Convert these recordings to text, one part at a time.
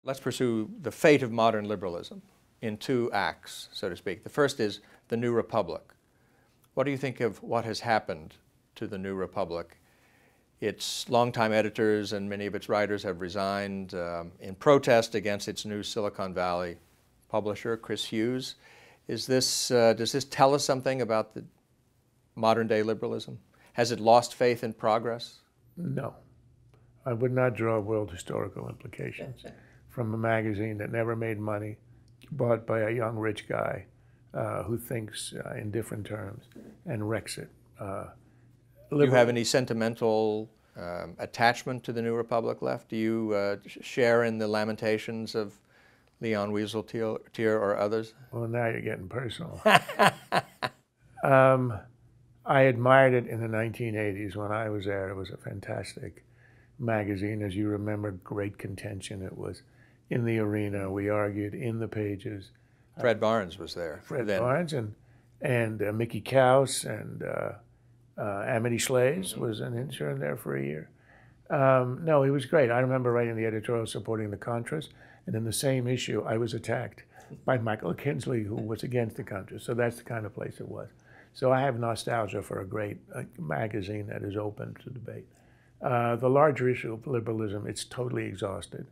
Let's pursue the fate of modern liberalism in two acts, so to speak. The first is the New Republic. What do you think of what has happened to the New Republic? Its longtime editors and many of its writers have resigned in protest against its new Silicon Valley publisher, Chris Hughes. Does this tell us something about the modern-day liberalism? Has it lost faith in progress? No. I would not draw world historical implications from a magazine that never made money, bought by a young rich guy who thinks in different terms and wrecks it. Do you have any sentimental attachment to the New Republic left? Do you share in the lamentations of Leon Wieseltier or others? Well, now you're getting personal. I admired it in the 1980s when I was there. It was a fantastic magazine. As you remember, great contention. It was in the arena. We argued in the pages. Fred Barnes was there. Fred Barnes and Mickey Kaus and Amity Shlaes was an intern there for a year. No, he was great. I remember writing the editorial supporting the Contras, and in the same issue, I was attacked by Michael Kinsley, who was against the Contras. So that's the kind of place it was. So I have nostalgia for a great magazine that is open to debate. The larger issue of liberalism, it's totally exhausted,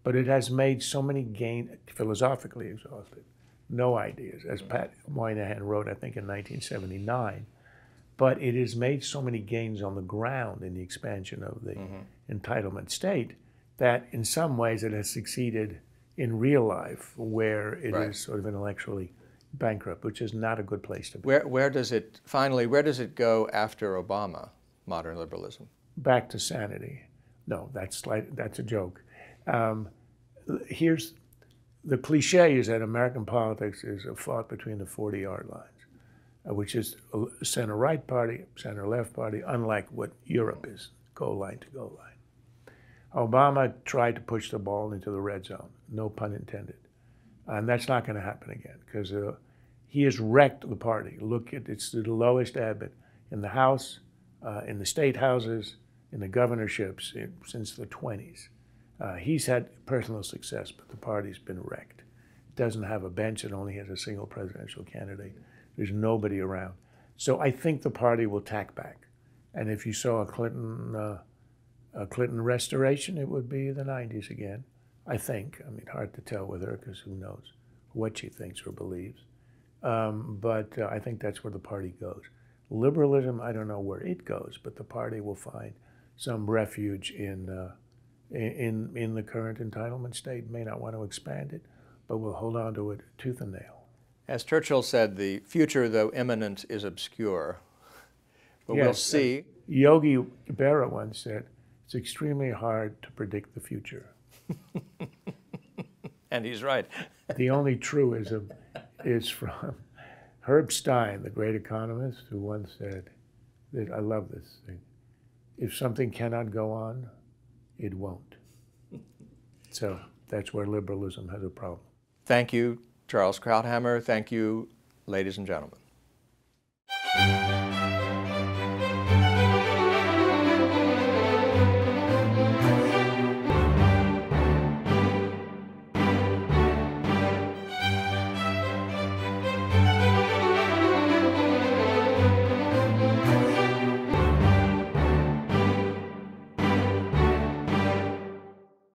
but it has made so many gains, philosophically exhausted, no ideas, as Pat Moynihan wrote, I think, in 1979. But it has made so many gains on the ground in the expansion of the entitlement state that in some ways it has succeeded in real life where it is sort of intellectually bankrupt, which is not a good place to be. Where does it go after Obama, modern liberalism? Back to sanity. No, that's a joke. Here's the cliche is that American politics is a fight between the 40-yard lines, which is a center-right party, center-left party, unlike what Europe is, goal line to goal line. Obama tried to push the ball into the red zone, no pun intended. And that's not going to happen again because he has wrecked the party. Look, it's the lowest ebb in the House, in the state houses, in the governorships since the 20s. He's had personal success, but the party's been wrecked. It doesn't have a bench. It only has a single presidential candidate. There's nobody around. So I think the party will tack back. And if you saw a Clinton restoration, it would be the 90s again, I think. I mean, hard to tell with her because who knows what she thinks or believes. But I think that's where the party goes. Liberalism, I don't know where it goes, but the party will find some refuge in the current entitlement state. May not want to expand it, but will hold on to it tooth and nail. As Churchill said, the future, though imminent, is obscure. But yes, we'll see. Yogi Berra once said, it's extremely hard to predict the future. And he's right. The only truism is from Herb Stein, the great economist, who once said, that, I love this thing, if something cannot go on, it won't. So that's where liberalism has a problem. Thank you, Charles Krauthammer. Thank you, ladies and gentlemen.